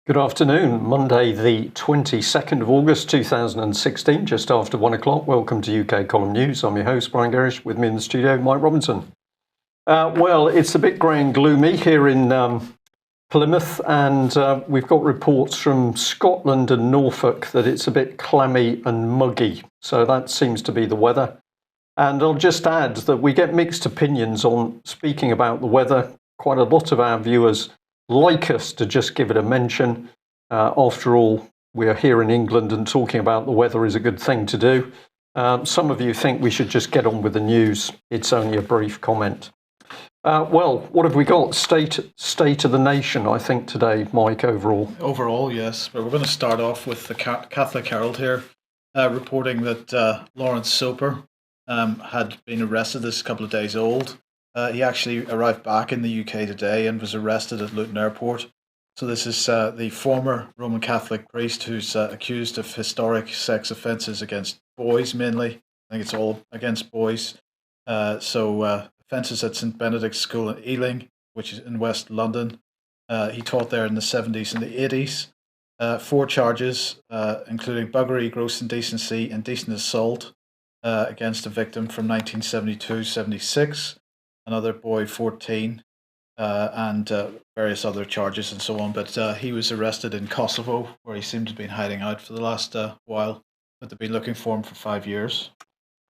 Good afternoon, Monday the 22nd of August 2016, just after 1 o'clock. Welcome to UK Column News. I'm your host, Brian Gerrish. With me in the studio, Mike Robinson. Well, it's a bit grey and gloomy here in Plymouth, and we've got reports from Scotland and Norfolk that it's a bit clammy and muggy. So that seems to be the weather. And I'll just add that we get mixed opinions on speaking about the weather. Quite a lot of our viewers like us to just give it a mention. After all, we're here in England and talking about the weather is a good thing to do. Some of you think we should just get on with the news. It's only a brief comment. Well, what have we got? State of the nation, I think, today, Mike, overall. Overall, yes. But we're going to start off with the Catholic Herald here, reporting that Lawrence Soper had been arrested. This is a couple of days old. He actually arrived back in the UK today and was arrested at Luton Airport. So this is the former Roman Catholic priest who's accused of historic sex offences against boys mainly. I think it's all against boys. Offences at St Benedict's School in Ealing, which is in West London. He taught there in the 70s and the 80s. 4 charges, including buggery, gross indecency, indecent assault against a victim from 1972-76. Another boy, 14, and various other charges and so on. But he was arrested in Kosovo, where he seemed to have been hiding out for the last while, but they've been looking for him for 5 years.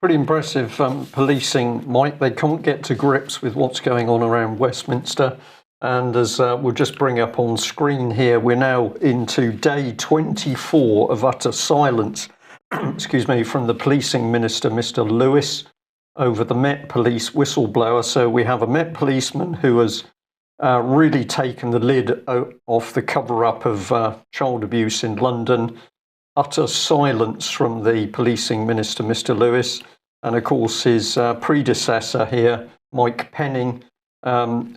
Pretty impressive policing, Mike. They can't get to grips with what's going on around Westminster. And as we'll just bring up on screen here, we're now into day 24 of utter silence, excuse me, from the policing minister, Mr. Lewis, over the Met Police whistleblower. So we have a Met policeman who has really taken the lid off the cover-up of child abuse in London. Utter silence from the policing minister, Mr. Lewis. And of course his predecessor here, Mike Penning,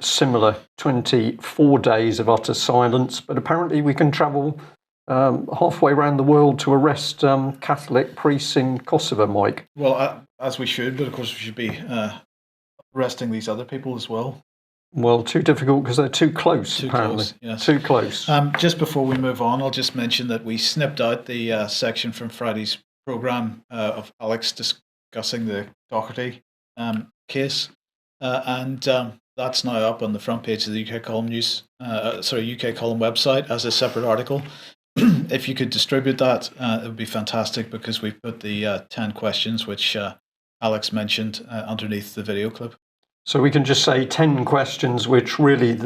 similar 24 days of utter silence. But apparently we can travel halfway around the world to arrest Catholic priests in Kosovo, Mike. Well, as we should, but of course we should be arresting these other people as well. Well, too difficult because they're too close, apparently. Close, yes. Too close. Just before we move on, I'll just mention that we snipped out the section from Friday's programme of Alex discussing the Doherty case, and that's now up on the front page of the UK Column UK Column website as a separate article. If you could distribute that, it would be fantastic, because we've put the 10 questions which Alex mentioned underneath the video clip. So we can just say 10 questions which really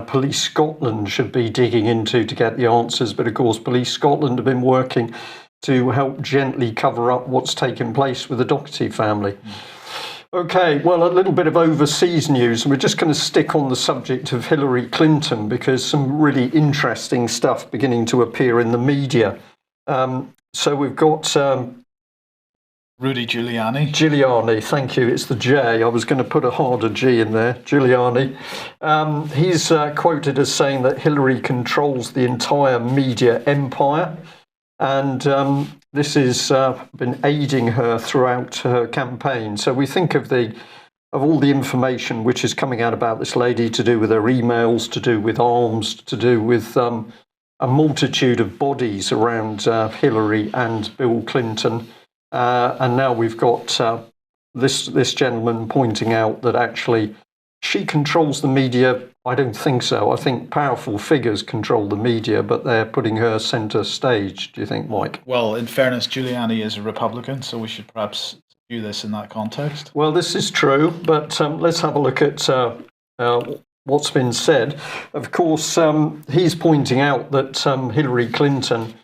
Police Scotland should be digging into to get the answers. But of course, Police Scotland have been working to help gently cover up what's taken place with the Doherty family. Okay, well, a little bit of overseas news. We're just going to stick on the subject of Hillary Clinton, because some really interesting stuff beginning to appear in the media. So we've got Rudy Giuliani. Giuliani, thank you. It's the J. I was going to put a harder G in there. Giuliani. He's quoted as saying that Hillary controls the entire media empire, and this has been aiding her throughout her campaign. So we think of all the information which is coming out about this lady, to do with her emails, to do with arms, to do with a multitude of bodies around Hillary and Bill Clinton. And now we've got this gentleman pointing out that actually she controls the media. I don't think so. I think powerful figures control the media, but they're putting her centre stage. Do you think, Mike? Well, in fairness, Giuliani is a Republican, so we should perhaps view this in that context. Well, this is true, but let's have a look at what's been said. Of course, he's pointing out that Hillary Clinton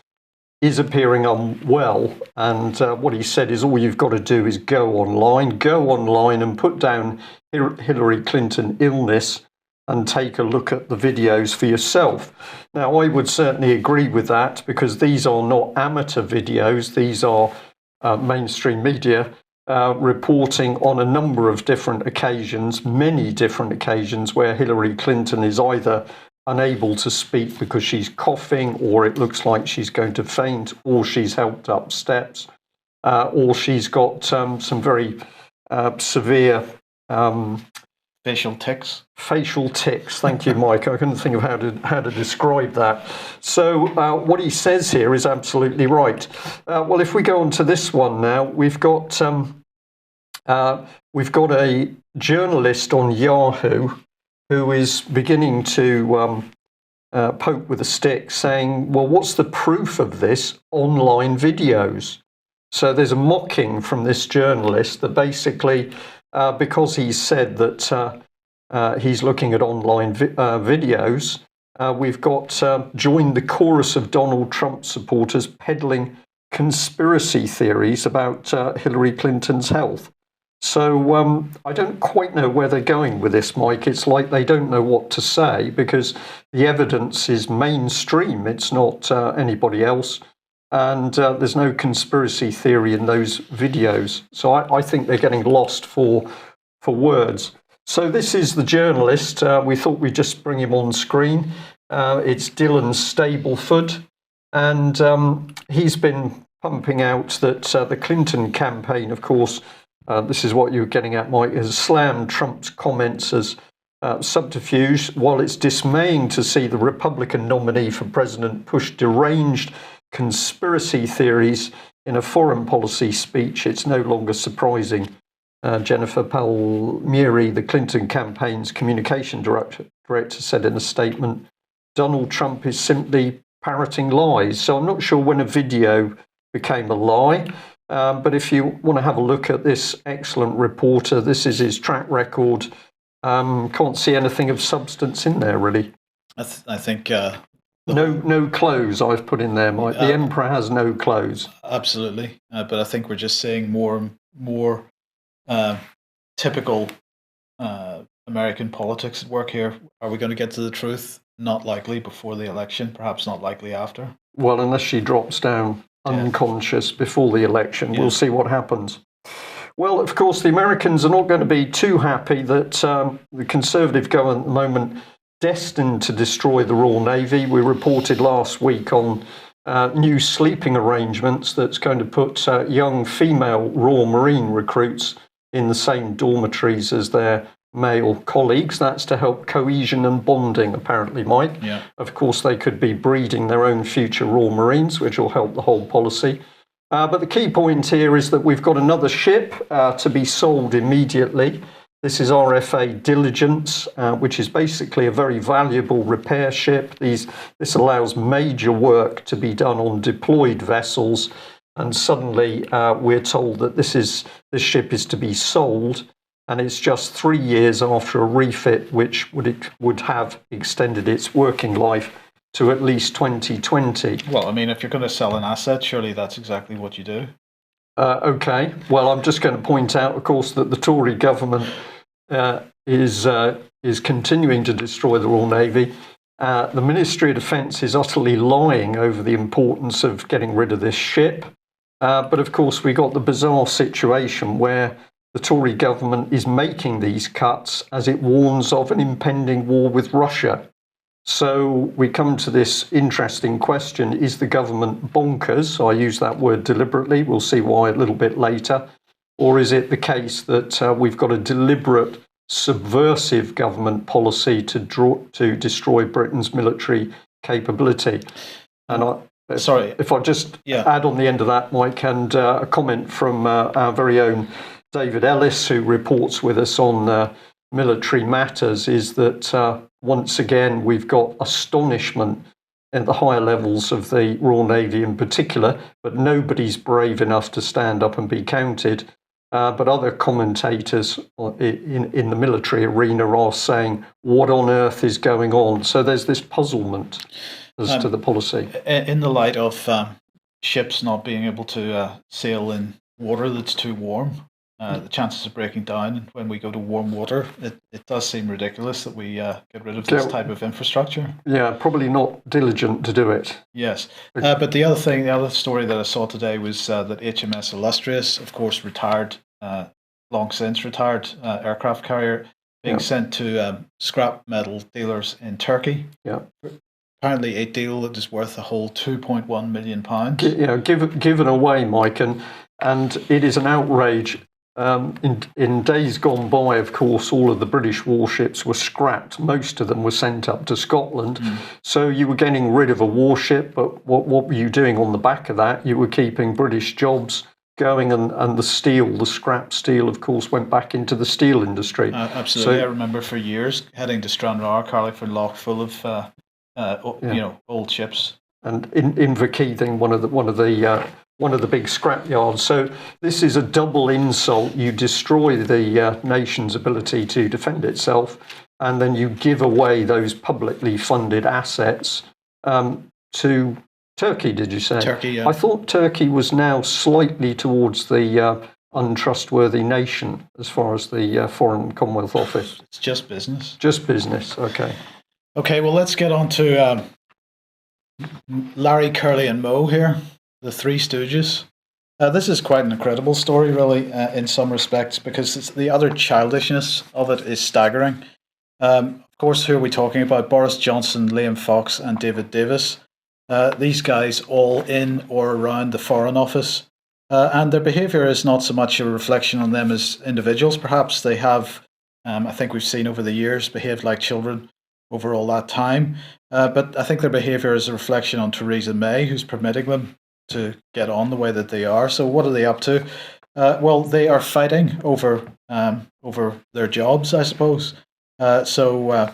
is appearing unwell, and what he said is all you've got to do is go online and put down Hillary Clinton illness and take a look at the videos for yourself. Now, I would certainly agree with that, because these are not amateur videos. These are mainstream media reporting on a number of different occasions, many different occasions, where Hillary Clinton is either unable to speak because she's coughing, or it looks like she's going to faint, or she's helped up steps, or she's got some very severe facial tics. Facial tics. Thank you, Mike. I couldn't think of how to describe that. So what he says here is absolutely right. Well, if we go on to this one now, we've got a journalist on Yahoo who is beginning to poke with a stick, saying, "Well, what's the proof of this? Online videos." So there's a mocking from this journalist that basically, because he's said that he's looking at online videos, we've got joined the chorus of Donald Trump supporters peddling conspiracy theories about Hillary Clinton's health. So I don't quite know where they're going with this, Mike. It's like they don't know what to say because the evidence is mainstream. It's not anybody else. And there's no conspiracy theory in those videos. So I think they're getting lost for words. So this is the journalist. We thought we'd just bring him on screen. It's Dylan Stableford. And he's been pumping out that the Clinton campaign, of course, this is what you were getting at, Mike, has slammed Trump's comments as subterfuge. While it's dismaying to see the Republican nominee for president push deranged conspiracy theories in a foreign policy speech, it's no longer surprising. Jennifer Palmieri, the Clinton campaign's communication director, said in a statement, Donald Trump is simply parroting lies. So I'm not sure when a video became a lie. But if you want to have a look at this excellent reporter, this is his track record. Can't see anything of substance in there, really. I think no clothes I've put in there, Mike. The emperor has no clothes. Absolutely, but I think we're just seeing more typical American politics at work here. Are we going to get to the truth? Not likely before the election. Perhaps not likely after. Well, unless she drops down unconscious before the election. We'll see what happens. Well, of course, the Americans are not going to be too happy that the Conservative government at the moment destined to destroy the Royal Navy. We reported last week on new sleeping arrangements that's going to put young female Royal Marine recruits in the same dormitories as their male colleagues. That's to help cohesion and bonding, apparently, Mike. Yeah. Of course, they could be breeding their own future Royal Marines, which will help the whole policy. But the key point here is that we've got another ship to be sold immediately. This is RFA Diligent, which is basically a very valuable repair ship. This allows major work to be done on deployed vessels. And suddenly we're told that this ship is to be sold. And it's just 3 years after a refit, which would have extended its working life to at least 2020. Well, I mean, if you're going to sell an asset, surely that's exactly what you do. Okay. Well, I'm just going to point out, of course, that the Tory government is continuing to destroy the Royal Navy. The Ministry of Defence is utterly lying over the importance of getting rid of this ship. But of course, we got the bizarre situation where the Tory government is making these cuts as it warns of an impending war with Russia. So we come to this interesting question, is the government bonkers? I use that word deliberately, we'll see why a little bit later. Or is it the case that we've got a deliberate subversive government policy to destroy Britain's military capability? And if I just add on the end of that, Mike, and a comment from our very own David Ellis, who reports with us on military matters, is that once again we've got astonishment at the higher levels of the Royal Navy in particular, but nobody's brave enough to stand up and be counted. But other commentators in the military arena are saying, what on earth is going on? So there's this puzzlement as to the policy. In the light of ships not being able to sail in water that's too warm, the chances of breaking down when we go to warm water, it does seem ridiculous that we get rid of this type of infrastructure. Yeah, probably not diligent to do it. Yes. But the other story that I saw today was that HMS Illustrious, of course, retired, long since retired aircraft carrier, being sent to scrap metal dealers in Turkey. Yeah. Apparently a deal that is worth a whole £2.1 million. Given away, Mike, and it is an outrage. In days gone by, of course, all of the British warships were scrapped. Most of them were sent up to Scotland. So you were getting rid of a warship, but what were you doing on the back of that? You were keeping British jobs going, and the scrap steel, of course, went back into the steel industry. Absolutely. I remember for years heading to Stranraer, Carlingford Lough, full of old ships. And Inverkeithing, one of the big scrap yards. So this is a double insult. You destroy the nation's ability to defend itself, and then you give away those publicly funded assets to Turkey, did you say? Turkey, yeah. I thought Turkey was now slightly towards the untrustworthy nation as far as the Foreign Commonwealth Office. It's just business. Just business, okay. Okay, well, let's get on to Larry, Curly and Moe here, the Three Stooges. This is quite an incredible story, really, in some respects, because the utter childishness of it is staggering. Of course, who are we talking about? Boris Johnson, Liam Fox and David Davis. These guys all in or around the Foreign Office. And their behaviour is not so much a reflection on them as individuals. Perhaps they have, I think we've seen over the years, behaved like children over all that time. But I think their behaviour is a reflection on Theresa May, who's permitting them to get on the way that they are. So what are they up to? Well, they are fighting over their jobs, I suppose. For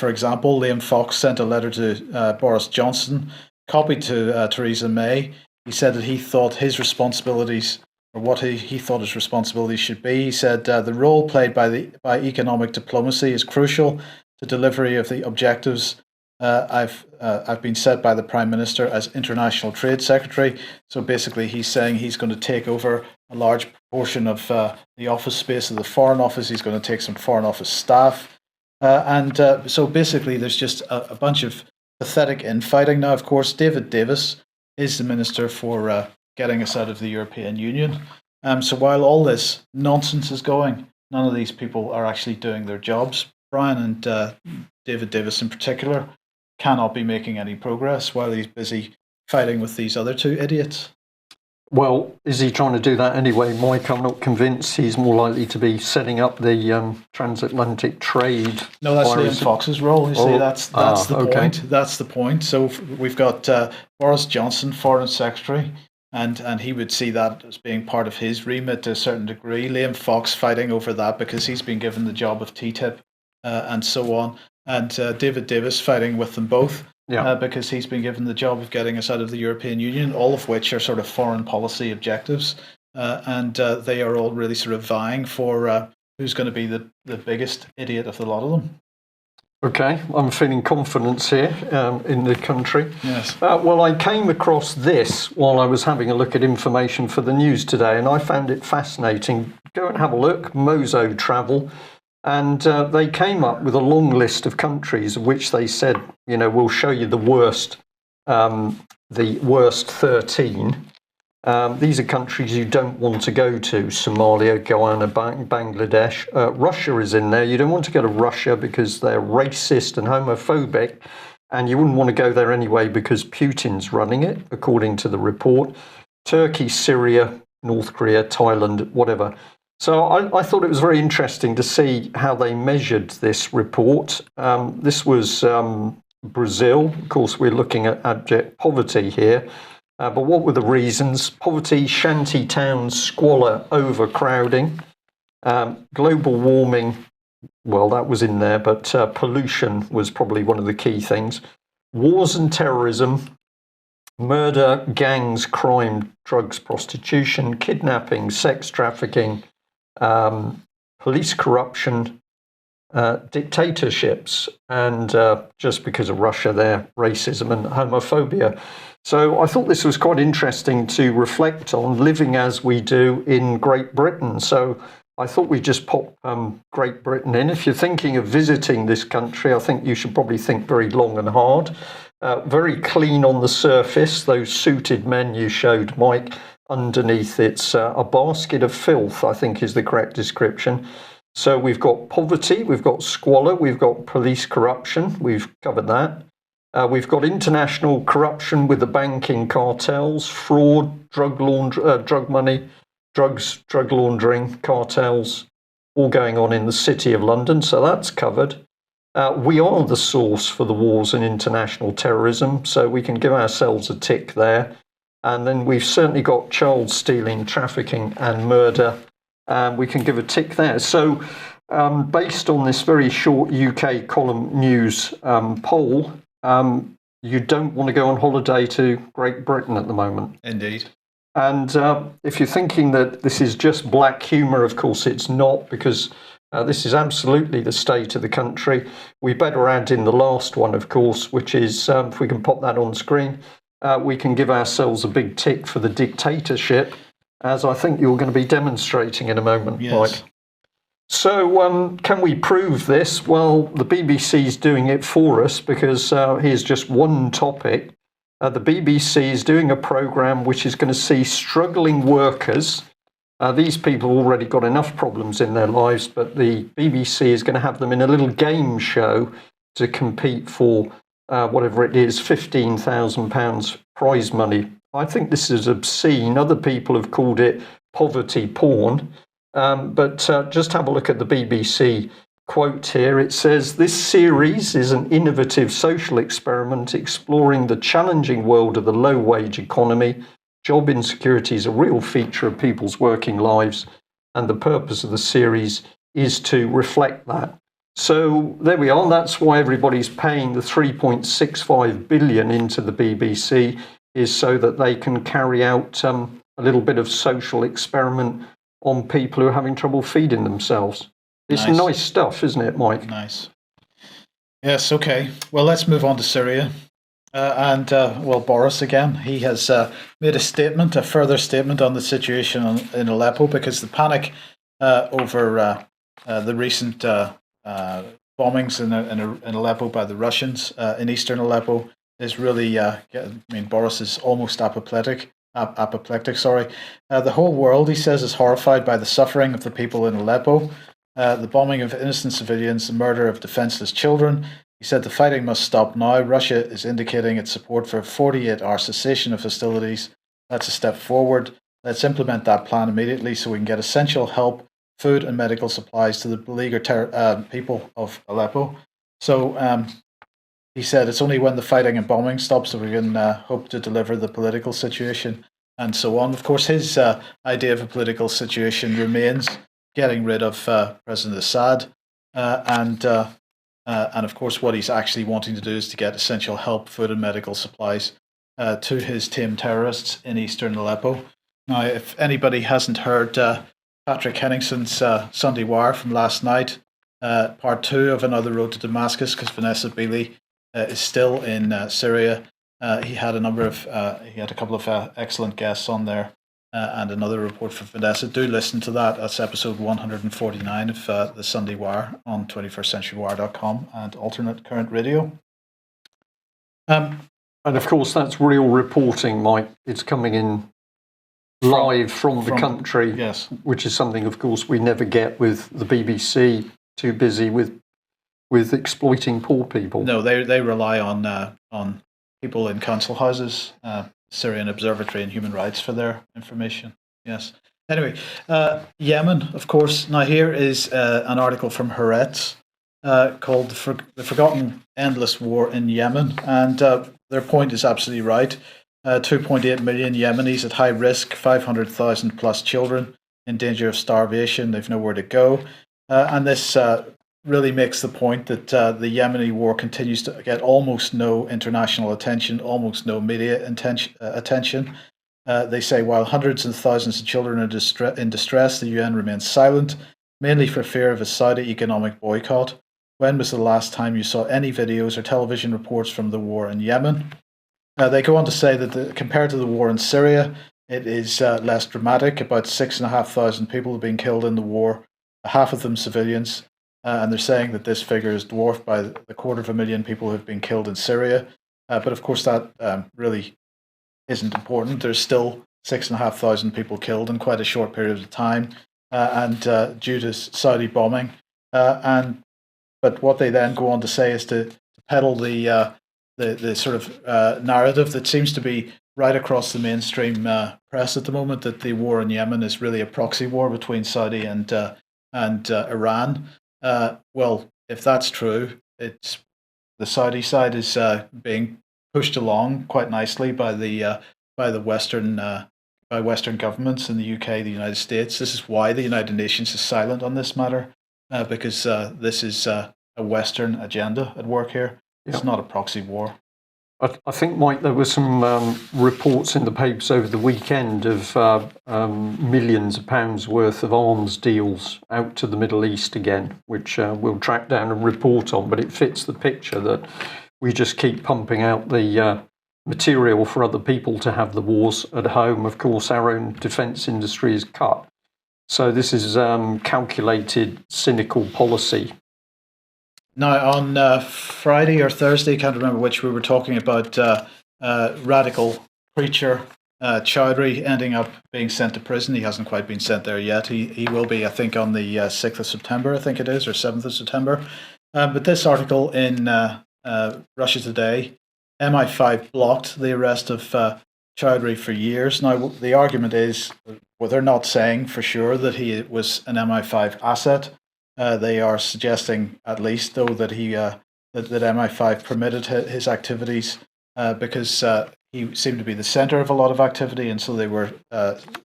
example, Liam Fox sent a letter to Boris Johnson, copied to Theresa May. He said that he thought his responsibilities, or what he thought his responsibilities should be. He said the role played by economic diplomacy is crucial to delivery of the objectives I've been set by the Prime Minister as International Trade Secretary. So basically, he's saying he's going to take over a large proportion of the office space of the Foreign Office. He's going to take some Foreign Office staff. So basically, there's just a bunch of pathetic infighting. Now, of course, David Davis is the Minister for getting us out of the European Union. So while all this nonsense is going, none of these people are actually doing their jobs. Brian and David Davis in particular cannot be making any progress while he's busy fighting with these other two idiots. Well, is he trying to do that anyway, Mike? I'm not convinced. He's more likely to be setting up the transatlantic trade. No, that's Liam Fox's role. You see, that's the point. That's the point. So we've got Boris Johnson, Foreign Secretary, and he would see that as being part of his remit to a certain degree. Liam Fox fighting over that because he's been given the job of TTIP and so on. And David Davis fighting with them both. Yeah. Because he's been given the job of getting us out of the European Union, all of which are sort of foreign policy objectives. And they are all really sort of vying for who's going to be the biggest idiot of the lot of them. Okay, I'm feeling confidence here in the country. Yes. Well, I came across this while I was having a look at information for the news today, and I found it fascinating. Go and have a look, Mozo Travel. And they came up with a long list of countries of which they said, we'll show you the worst 13. These are countries you don't want to go to: Somalia, Guyana, Bangladesh. Russia is in there. You don't want to go to Russia because they're racist and homophobic, and you wouldn't want to go there anyway because Putin's running it, according to the report. Turkey, Syria, North Korea, Thailand, whatever. So I thought it was very interesting to see how they measured this report. This was Brazil. Of course, we're looking at abject poverty here. But what were the reasons? Poverty, shanty towns, squalor, overcrowding, global warming. Well, that was in there, but pollution was probably one of the key things. Wars and terrorism, murder, gangs, crime, drugs, prostitution, kidnapping, sex trafficking, police corruption, dictatorships, and just because of Russia, their racism and homophobia. So I thought this was quite interesting to reflect on, living as we do in Great Britain. So I thought we'd just pop Great Britain in. If you're thinking of visiting this country, I think you should probably think very long and hard. Very clean on the surface, those suited men you showed, Mike. Underneath it's a basket of filth, I think is the correct description. So we've got poverty, we've got squalor, we've got police corruption, we've covered that. We've got international corruption with the banking cartels, fraud, drug money, drugs, drug laundering, cartels, all going on in the City of London, so that's covered. We are the source for the wars and international terrorism, so we can give ourselves a tick there. And then we've certainly got child stealing, trafficking and murder, and we can give a tick there. So based on this very short UK column news poll, you don't want to go on holiday to Great Britain at the moment. Indeed. And if you're thinking that this is just black humour, of course it's not, because this is absolutely the state of the country. We better add in the last one, of course, which is, if we can pop that on screen, we can give ourselves a big tick for the dictatorship, as I think you're going to be demonstrating in a moment, yes. Mike. So can we prove this? Well, the BBC is doing it for us, because here's just one topic. The BBC is doing a programme which is going to see struggling workers. These people have already got enough problems in their lives, but the BBC is going to have them in a little game show to compete for whatever it is, £15,000 prize money. I think this is obscene. Other people have called it poverty porn. But just have a look at the BBC quote here. It says, "This series is an innovative social experiment exploring the challenging world of the low-wage economy. Job insecurity is a real feature of people's working lives, and the purpose of the series is to reflect that." So there we are. That's why everybody's paying the 3.65 billion into the BBC, is so that they can carry out a little bit of social experiment on people who are having trouble feeding themselves. It's nice stuff, isn't it, Mike? Nice. Yes, okay. Well, let's move on to Syria. Boris again, he has made a further statement on the situation in Aleppo, because the panic over the recent bombings in Aleppo by the Russians in eastern Aleppo is really, Boris is almost apoplectic. The whole world, he says, is horrified by the suffering of the people in Aleppo, the bombing of innocent civilians, the murder of defenseless children. He said the fighting must stop now. Russia is indicating its support for a 48-hour cessation of hostilities. That's a step forward. Let's implement that plan immediately so we can get essential help, food and medical supplies to the beleaguered people of Aleppo. So he said it's only when the fighting and bombing stops that we can hope to deliver the political situation, and so on. Of course, his idea of a political situation remains getting rid of President Assad, and of course what he's actually wanting to do is to get essential help, food and medical supplies to his tamed terrorists in eastern Aleppo. Now, if anybody hasn't heard Patrick Henningson's Sunday Wire from last night, part 2 of Another Road to Damascus, because Vanessa Beeley is still in Syria. He had a couple of excellent guests on there, and another report from Vanessa. Do listen to that. That's episode 149 of the Sunday Wire on 21stcenturywire.com and alternate current radio. And of course, that's real reporting, Mike. It's coming in live from the country, yes, which is something, of course, we never get with the BBC. Too busy with exploiting poor people. No, they rely on people in council houses, Syrian Observatory and Human Rights for their information. Yes. Anyway, Yemen, of course. Now here is an article from Haaretz called "The Forgotten Endless War in Yemen," and their point is absolutely right. 2.8 million Yemenis at high risk, 500,000 plus children in danger of starvation. They've nowhere to go, and this really makes the point that the Yemeni war continues to get almost no international attention, almost no media attention. They say while hundreds of thousands of children are in distress, the UN remains silent, mainly for fear of a Saudi economic boycott. When was the last time you saw any videos or television reports from the war in Yemen? They go on to say that compared to the war in Syria, it is less dramatic. About 6,500 people have been killed in the war, half of them civilians. And they're saying that this figure is dwarfed by the 250,000 people who have been killed in Syria. But of course, that really isn't important. There's still 6,500 people killed in quite a short period of time, and due to Saudi bombing. But what they then go on to say is to peddle the sort of narrative that seems to be right across the mainstream press at the moment that the war in Yemen is really a proxy war between Saudi and Iran. Well, if that's true, it's the Saudi side is being pushed along quite nicely by the Western governments in the UK, the United States. This is why the United Nations is silent on this matter, because this is a Western agenda at work here. It's not a proxy war. I think, Mike, there were some reports in the papers over the weekend of millions of pounds worth of arms deals out to the Middle East again, which we'll track down and report on, but it fits the picture that we just keep pumping out the material for other people to have the wars at home. Of course, our own defence industry is cut. So this is calculated, cynical policy. Now, on Friday or Thursday, can't remember which, we were talking about radical preacher Choudary ending up being sent to prison. He hasn't quite been sent there yet. He will be, I think, on the 6th of September, I think it is, or 7th of September. But this article in Russia Today, MI5 blocked the arrest of Choudary for years. Now, the argument is, well, they're not saying for sure that he was an MI5 asset. They are suggesting, at least, though, that that MI5 permitted his activities because he seemed to be the center of a lot of activity, and so they were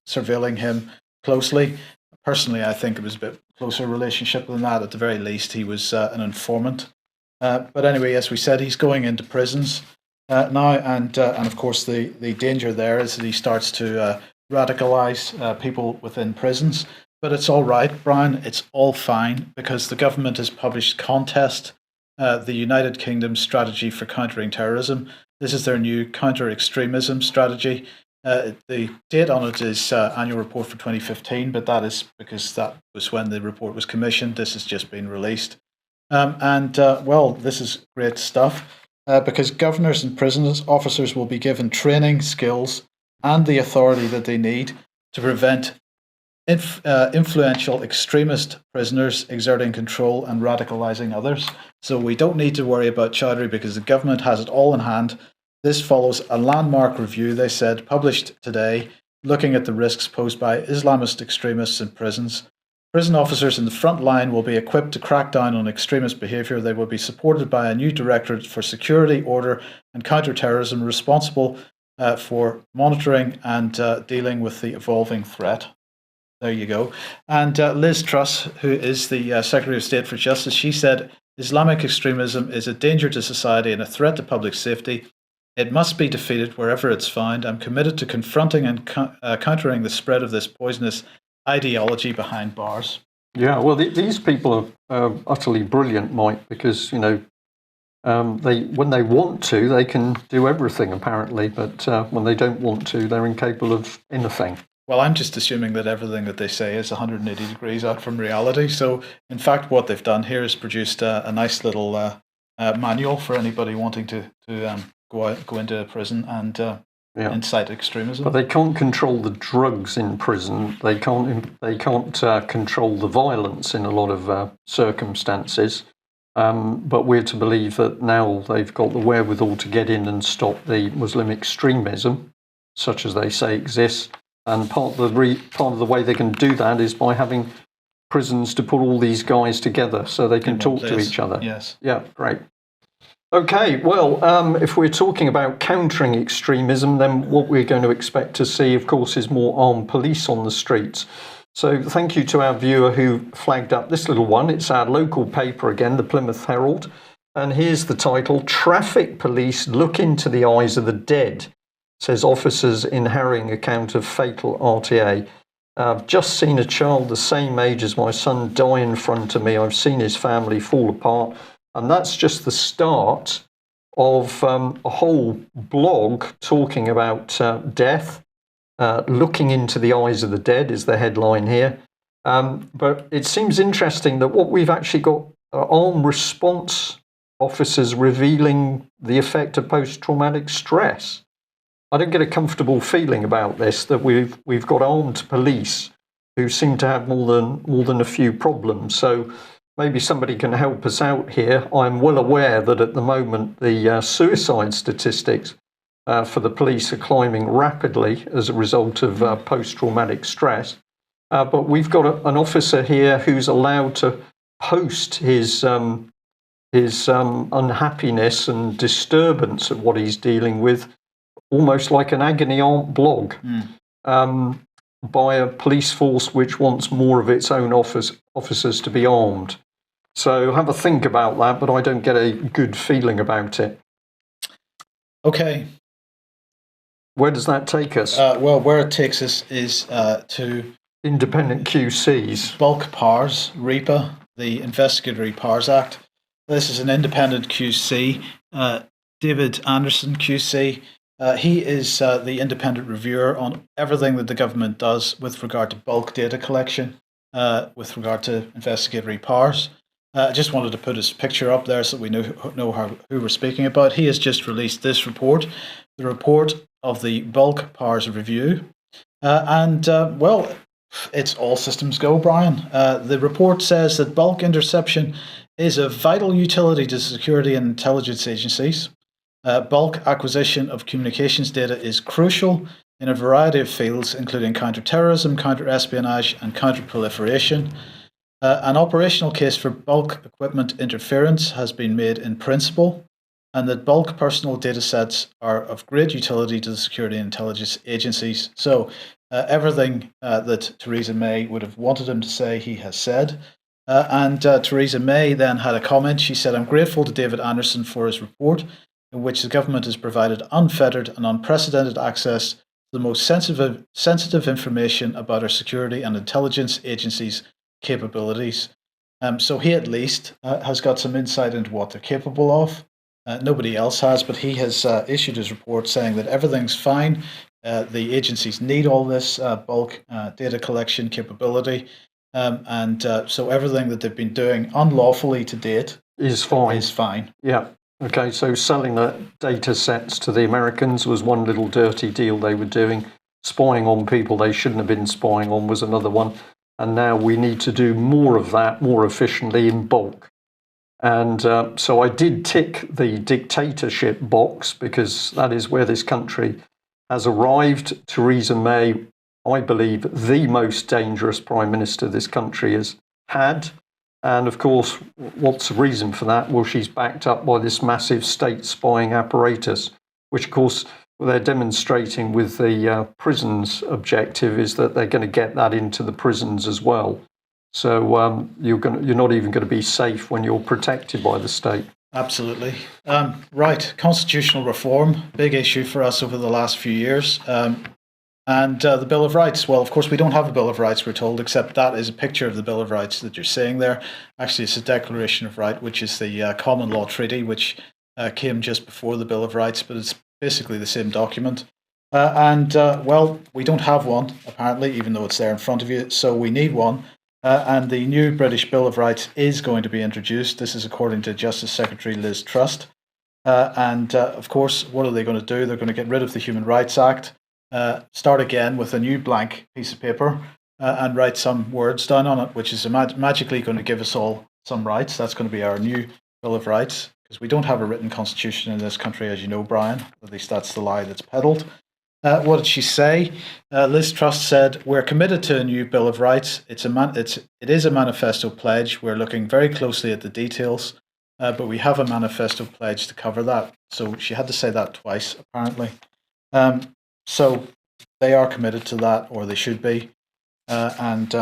surveilling him closely. Personally, I think it was a bit closer relationship than that. At the very least, he was an informant. But anyway, as we said, he's going into prisons now, and of course, the danger there is that he starts to radicalize people within prisons. But it's all right, Brian. It's all fine because the government has published Contest, the United Kingdom's strategy for countering terrorism. This is their new counter-extremism strategy. The date on it is annual report for 2015, but that is because that was when the report was commissioned. This has just been released. Well, this is great stuff because governors and prison officers will be given training, skills, and the authority that they need to prevent influential extremist prisoners exerting control and radicalizing others. So we don't need to worry about Choudary because the government has it all in hand. This follows a landmark review, they said, published today, looking at the risks posed by Islamist extremists in prisons. Prison officers in the front line will be equipped to crack down on extremist behaviour. They will be supported by a new Directorate for Security, Order and Counter-Terrorism responsible for monitoring and dealing with the evolving threat. There you go. And Liz Truss, who is the Secretary of State for Justice, she said, Islamic extremism is a danger to society and a threat to public safety. It must be defeated wherever it's found. I'm committed to confronting and countering the spread of this poisonous ideology behind bars. Yeah, well, these people are utterly brilliant, Mike, because, you know, when they want to, they can do everything, apparently, but when they don't want to, they're incapable of anything. Well, I'm just assuming that everything that they say is 180 degrees out from reality. So, in fact, what they've done here is produced a nice little manual for anybody wanting to go into a prison and incite extremism. But they can't control the drugs in prison. They can't control the violence in a lot of circumstances. But we're to believe that now they've got the wherewithal to get in and stop the Muslim extremism, such as they say exists. And part of the way they can do that is by having prisons to put all these guys together so they can talk to each other. Yes. Yeah, great. Okay, well, if we're talking about countering extremism, then what we're going to expect to see, of course, is more armed police on the streets. So thank you to our viewer who flagged up this little one. It's our local paper again, the Plymouth Herald. And here's the title, Traffic Police Look into the Eyes of the Dead. Says officers in harrowing account of fatal RTA. I've just seen a child the same age as my son die in front of me. I've seen his family fall apart. And that's just the start of a whole blog talking about death. Looking into the eyes of the dead is the headline here. But it seems interesting that what we've actually got armed response officers revealing the effect of post-traumatic stress. I don't get a comfortable feeling about this, that we've got armed police who seem to have more than a few problems. So maybe somebody can help us out here. I'm well aware that at the moment the suicide statistics for the police are climbing rapidly as a result of post-traumatic stress. But we've got an officer here who's allowed to post his unhappiness and disturbance at what he's dealing with, almost like an agony aunt blog, by a police force which wants more of its own officers to be armed. So have a think about that, but I don't get a good feeling about it. Okay. Where does that take us? Well, where it takes us is to independent QCs. Bulk PARS, REPA, the Investigatory Powers Act. This is an independent QC. David Anderson, QC. He is the independent reviewer on everything that the government does with regard to bulk data collection, with regard to investigatory powers. I just wanted to put his picture up there so that we know who we're speaking about. He has just released this report, the report of the Bulk Powers Review. Well, it's all systems go, Brian. The report says that bulk interception is of vital utility to security and intelligence agencies. Bulk acquisition of communications data is crucial in a variety of fields, including counterterrorism, counter-espionage, and counter-proliferation. An operational case for bulk equipment interference has been made in principle, and that bulk personal data sets are of great utility to the security and intelligence agencies. So everything that Theresa May would have wanted him to say, he has said. Theresa May then had a comment. She said, "I'm grateful to David Anderson for his report, in which the government has provided unfettered and unprecedented access to the most sensitive information about our security and intelligence agencies' capabilities." So he at least has got some insight into what they're capable of. Nobody else has, but he has issued his report saying that everything's fine. The agencies need all this bulk data collection capability. So everything that they've been doing unlawfully to date is fine. Yeah. Okay, so selling the data sets to the Americans was one little dirty deal they were doing. Spying on people they shouldn't have been spying on was another one. And now we need to do more of that more efficiently in bulk. And so I did tick the dictatorship box because that is where this country has arrived. Theresa May, I believe, the most dangerous Prime Minister this country has had. And of course, what's the reason for that? Well, she's backed up by this massive state spying apparatus, which of course they're demonstrating with the prisons objective is that they're going to get that into the prisons as well. So you're not even going to be safe when you're protected by the state. Absolutely. Right. Constitutional reform, big issue for us over the last few years. And the Bill of Rights. Well, of course, we don't have a Bill of Rights, we're told, except that is a picture of the Bill of Rights that you're seeing there. Actually, it's a Declaration of Right, which is the common law treaty, which came just before the Bill of Rights, but it's basically the same document. Well, we don't have one, apparently, even though it's there in front of you, so we need one. And the new British Bill of Rights is going to be introduced. This is according to Justice Secretary Liz Truss. Of course, what are they going to do? They're going to get rid of the Human Rights Act, start again with a new blank piece of paper and write some words down on it, which is magically going to give us all some rights. That's going to be our new Bill of Rights, because we don't have a written constitution in this country, as you know, Brian. At least that's the lie that's peddled. What did she say? Liz Truss said, "We're committed to a new Bill of Rights. It is a manifesto pledge. We're looking very closely at the details, but we have a manifesto pledge to cover that." So she had to say that twice, apparently. So they are committed to that, or they should be, and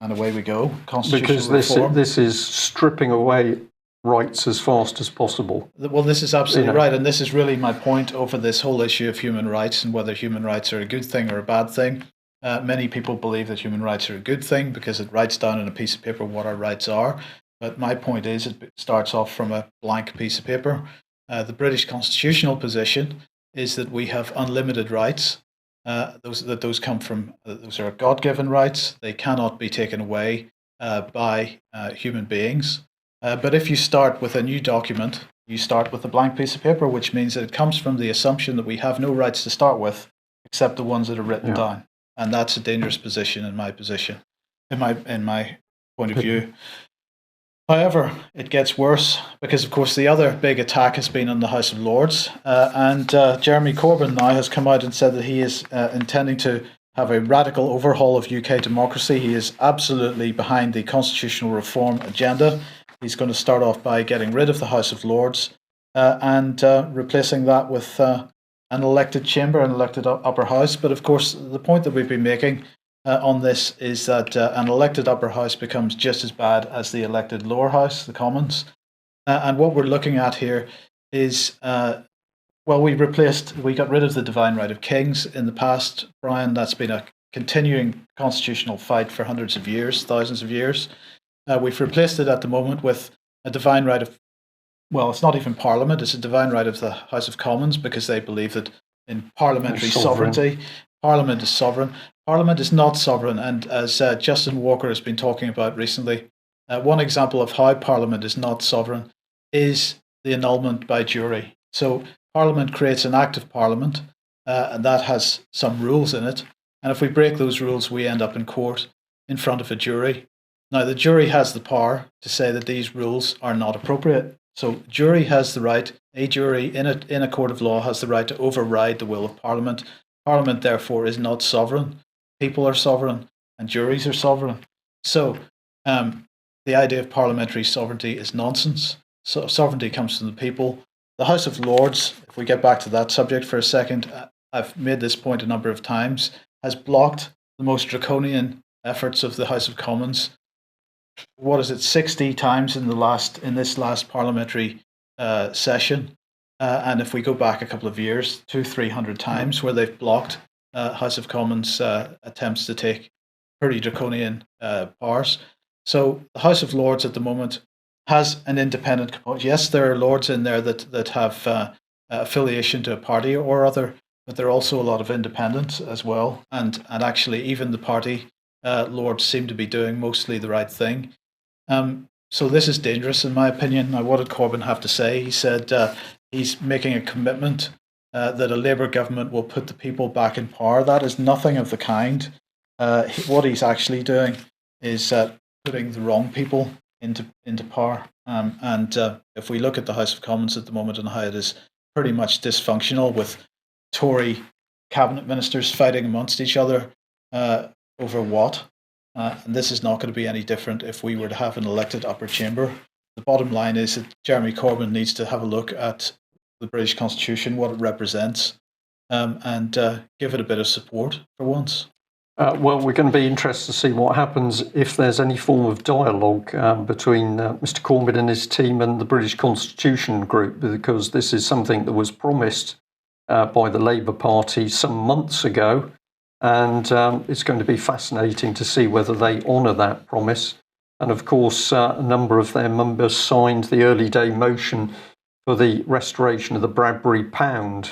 away we go. Because this is stripping away rights as fast as possible. Well, this is absolutely right, and this is really my point over this whole issue of human rights and whether human rights are a good thing or a bad thing. Many people believe that human rights are a good thing because it writes down on a piece of paper what our rights are. But my point is, it starts off from a blank piece of paper. The British constitutional position is that we have unlimited rights. Those are God-given rights. They cannot be taken away by human beings. But if you start with a new document, you start with a blank piece of paper, which means that it comes from the assumption that we have no rights to start with, except the ones that are written down, and that's a dangerous position in my point of view. However, it gets worse because, of course, the other big attack has been on the House of Lords. And Jeremy Corbyn now has come out and said that he is intending to have a radical overhaul of UK democracy. He is absolutely behind the constitutional reform agenda. He's going to start off by getting rid of the House of Lords and replacing that with an elected chamber, an elected upper house. But of course, the point that we've been making on this is that an elected upper house becomes just as bad as the elected lower house, the Commons. And what we're looking at here is, we got rid of the divine right of kings in the past, Brian. That's been a continuing constitutional fight for hundreds of years, thousands of years. We've replaced it at the moment with a divine right of, it's not even Parliament, it's a divine right of the House of Commons, because they believe that in parliamentary sovereignty, Parliament is sovereign. Parliament is not sovereign, and as Justin Walker has been talking about recently, one example of how Parliament is not sovereign is the annulment by jury. So Parliament creates an act of Parliament, and that has some rules in it, and if we break those rules, we end up in court in front of a jury. Now, the jury has the power to say that these rules are not appropriate. So jury has the right, a jury in a court of law has the right to override the will of Parliament. Parliament, therefore, is not sovereign. People are sovereign and juries are sovereign. So the idea of parliamentary sovereignty is nonsense. So sovereignty comes from the people. The House of Lords, if we get back to that subject for a second, I've made this point a number of times, has blocked the most draconian efforts of the House of Commons. 60 times in this last parliamentary session. And if we go back a couple of years, 200-300 times where they've blocked House of Commons attempts to take pretty draconian powers. So the House of Lords at the moment has an independent component. Yes, there are lords in there that have affiliation to a party or other, but there are also a lot of independents as well. And actually, even the party lords seem to be doing mostly the right thing. So this is dangerous, in my opinion. Now, what did Corbyn have to say? He said he's making a commitment that a Labour government will put the people back in power. That is nothing of the kind. What he's actually doing is putting the wrong people into power. And if we look at the House of Commons at the moment and how it is pretty much dysfunctional, with Tory cabinet ministers fighting amongst each other over what? And this is not going to be any different if we were to have an elected upper chamber. The bottom line is that Jeremy Corbyn needs to have a look at the British Constitution, what it represents, and give it a bit of support for once. We're going to be interested to see what happens if there's any form of dialogue between Mr. Corbyn and his team and the British Constitution Group, because this is something that was promised by the Labour Party some months ago. And it's going to be fascinating to see whether they honour that promise. And of course, a number of their members signed the early day motion for the restoration of the Bradbury pound.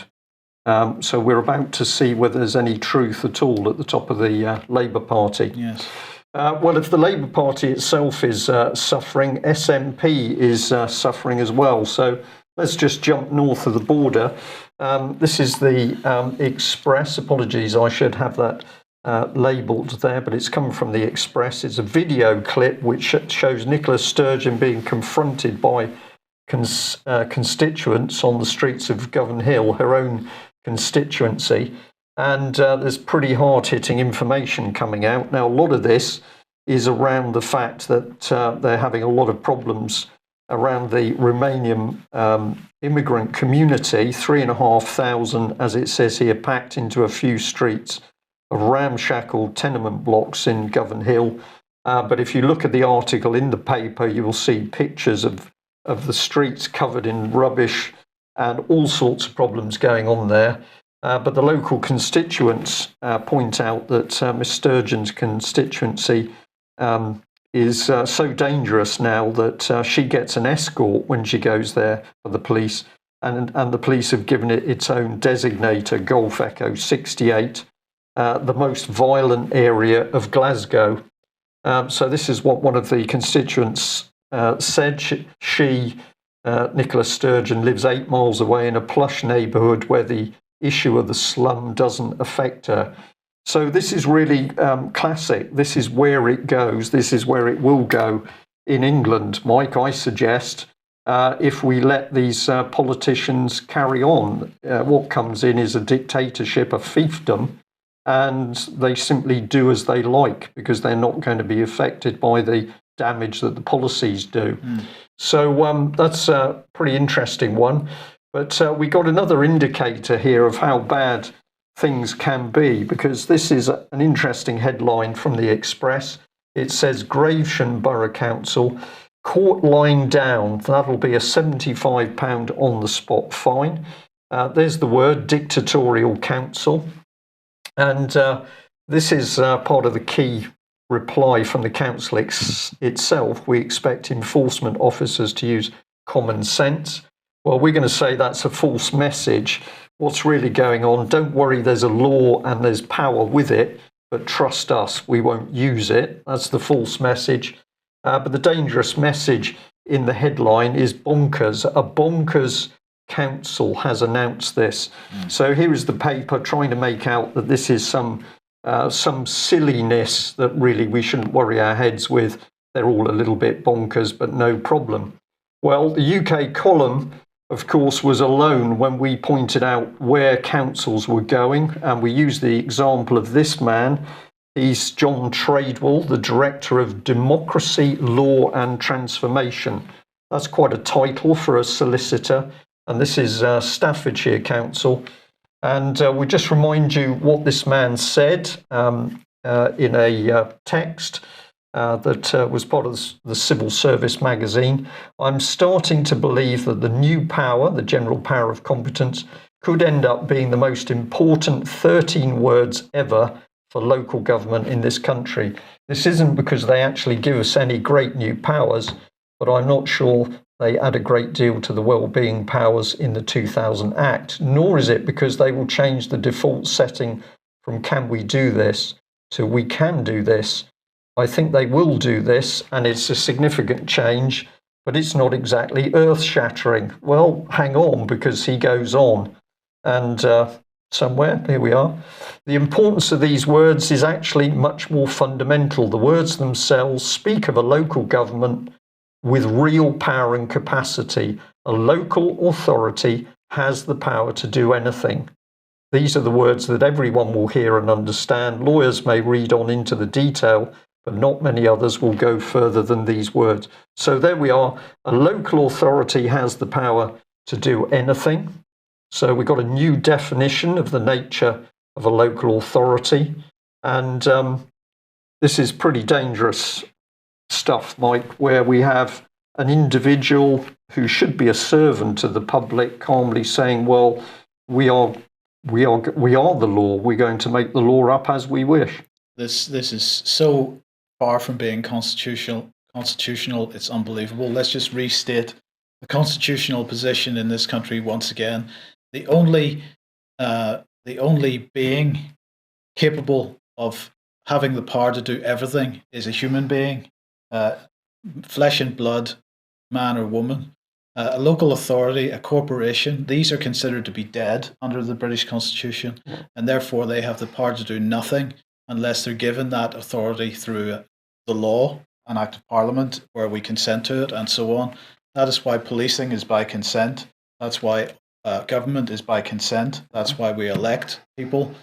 So we're about to see whether there's any truth at all at the top of the Labour Party. Yes. If the Labour Party itself is suffering, SNP is suffering as well. So let's just jump north of the border. This is the Express. Apologies, I should have that labelled there, but it's come from the Express. It's a video clip which shows Nicola Sturgeon being confronted by constituents on the streets of Govan Hill, her own constituency. And there's pretty hard-hitting information coming out. Now, a lot of this is around the fact that they're having a lot of problems around the Romanian immigrant community. 3,500, as it says here, packed into a few streets of ramshackle tenement blocks in Govan Hill. But if you look at the article in the paper, you will see pictures of the streets covered in rubbish and all sorts of problems going on there. But the local constituents point out that Ms Sturgeon's constituency is so dangerous now that she gets an escort when she goes there for the police, and the police have given it its own designator, Golf Echo 68, the most violent area of Glasgow. So this is what one of the constituents said. She Nicola Sturgeon, lives 8 miles away in a plush neighbourhood where the issue of the slum doesn't affect her. So this is really classic. This is where it goes. This is where it will go in England, Mike, I suggest, if we let these politicians carry on, what comes in is a dictatorship, a fiefdom, and they simply do as they like because they're not going to be affected by the damage that the policies do. So that's a pretty interesting one. But we got another indicator here of how bad things can be, because this is an interesting headline from the Express. It says Gravesham Borough Council caught lying down. That'll be a £75 on the spot fine. There's the word, dictatorial council. And this is part of the key reply from the council itself. We expect enforcement officers to use common sense. Well, we're going to say that's a false message. What's really going on? Don't worry, there's a law and there's power with it, but trust us, we won't use it. That's the false message. But the dangerous message in the headline is bonkers. A bonkers council has announced this. So here is the paper trying to make out that this is some silliness that really we shouldn't worry our heads with. They're all a little bit bonkers, but no problem. Well, the UK column, of course, was alone when we pointed out where councils were going, and we used the example of this man. He's John Tradewell, the Director of Democracy, Law and Transformation. That's quite a title for a solicitor, and this is Staffordshire Council. And we just remind you what this man said in a text that was part of the Civil Service magazine. I'm starting to believe that the new power, the general power of competence, could end up being the most important 13 words ever for local government in this country. This isn't because they actually give us any great new powers, but I'm not sure they add a great deal to the well-being powers in the 2000 Act, nor is it because they will change the default setting from can we do this to we can do this. I think they will do this, and it's a significant change, but it's not exactly earth-shattering. Well, hang on, because he goes on. And somewhere, here we are. The importance of these words is actually much more fundamental. The words themselves speak of a local government with real power and capacity. A local authority has the power to do anything. These are the words that everyone will hear and understand. Lawyers may read on into the detail, but not many others will go further than these words. So there we are. A local authority has the power to do anything. So we've got a new definition of the nature of a local authority. And this is pretty dangerous stuff, Mike, where we have an individual who should be a servant to the public calmly saying, well, we are the law. We're going to make the law up as we wish. This is so far from being constitutional. It's unbelievable. Let's just restate the constitutional position in this country once again. The only being capable of having the power to do everything is a human being, flesh and blood, man or woman. A local authority, a corporation, these are considered to be dead under the British Constitution, and therefore they have the power to do nothing unless they're given that authority through the law, an act of parliament where we consent to it, and so on. That is why policing is by consent. That's why government is by consent. That's why we elect people.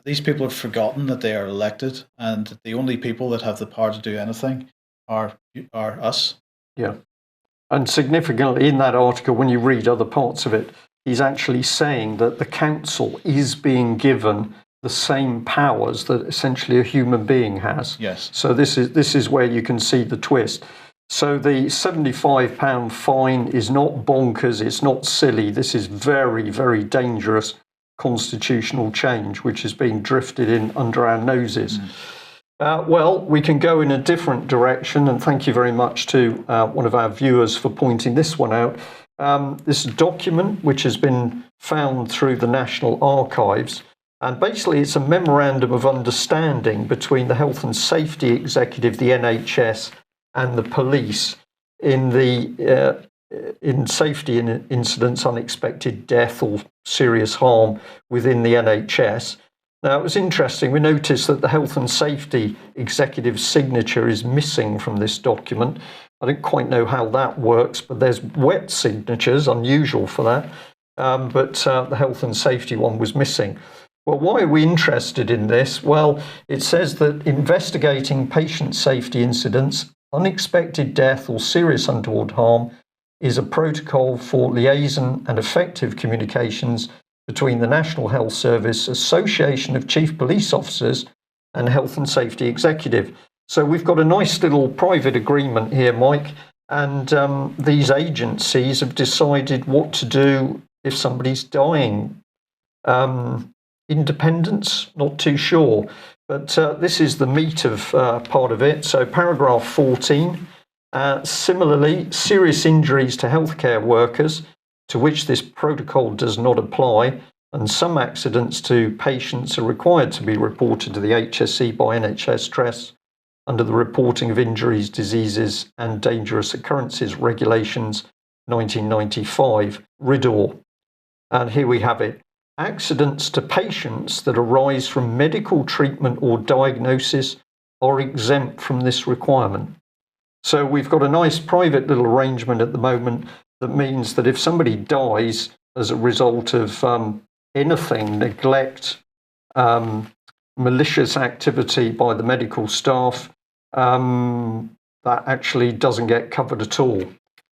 These people have forgotten that they are elected, and the only people that have the power to do anything are us. Yeah. And significantly in that article, when you read other parts of it, he's actually saying that the council is being given the same powers that essentially a human being has. Yes. So this is where you can see the twist. So the £75 fine is not bonkers, it's not silly. This is very, very dangerous constitutional change, which is being drifted in under our noses. Well, we can go in a different direction, and thank you very much to one of our viewers for pointing this one out. This document, which has been found through the National Archives, and basically it's a memorandum of understanding between the Health and Safety Executive, the NHS, and the police in safety incidents, unexpected death or serious harm within the NHS. Now, it was interesting. We noticed that the health and safety executive signature is missing from this document. I don't quite know how that works, but there's wet signatures, unusual for that. But the health and safety one was missing. Well, why are we interested in this? Well, it says that investigating patient safety incidents, unexpected death or serious untoward harm is a protocol for liaison and effective communications between the National Health Service, Association of Chief Police Officers and Health and Safety Executive. So we've got a nice little private agreement here, Mike, and these agencies have decided what to do if somebody's dying. Independence, not too sure, but this is the meat of part of it. So paragraph 14, similarly, serious injuries to healthcare workers to which this protocol does not apply, and some accidents to patients are required to be reported to the HSE by NHS Trust under the Reporting of Injuries, Diseases and Dangerous Occurrences Regulations 1995, RIDDOR. And here we have it. Accidents to patients that arise from medical treatment or diagnosis are exempt from this requirement. So we've got a nice private little arrangement at the moment that means that if somebody dies as a result of anything, neglect, malicious activity by the medical staff, that actually doesn't get covered at all.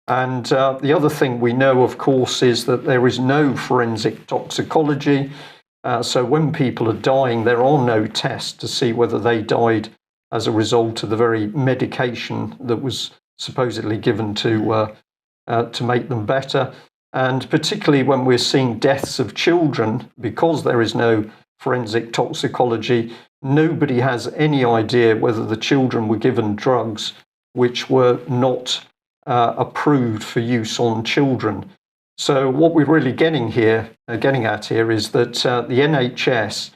And the other thing we know, of course, is that there is no forensic toxicology. So when people are dying, there are no tests to see whether they died as a result of the very medication that was supposedly given to make them better. And particularly when we're seeing deaths of children, because there is no forensic toxicology, nobody has any idea whether the children were given drugs which were not approved for use on children. So what we're really getting at here is that the NHS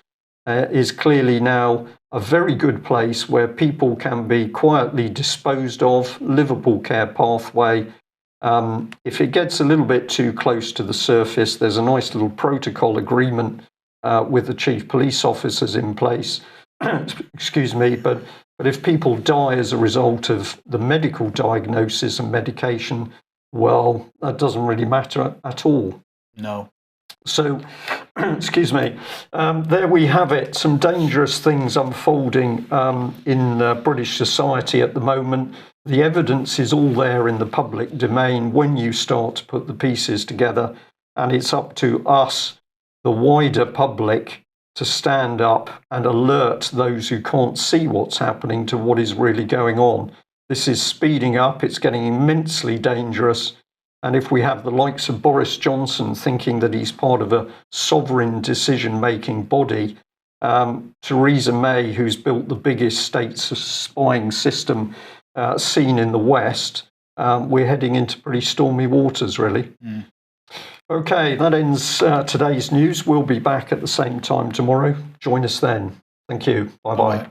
is clearly now a very good place where people can be quietly disposed of, livable care pathway. If it gets a little bit too close to the surface, there's a nice little protocol agreement with the chief police officers in place. Excuse me, but if people die as a result of the medical diagnosis and medication, well, that doesn't really matter at all. No. So, excuse me, there we have it, some dangerous things unfolding in British society at the moment. The evidence is all there in the public domain when you start to put the pieces together, and it's up to us, the wider public, to stand up and alert those who can't see what's happening to what is really going on. This is speeding up, it's getting immensely dangerous. And if we have the likes of Boris Johnson thinking that he's part of a sovereign decision-making body, Theresa May, who's built the biggest state spying system seen in the West, we're heading into pretty stormy waters, really. Mm. Okay, that ends today's news. We'll be back at the same time tomorrow. Join us then. Thank you. Bye-bye. Bye.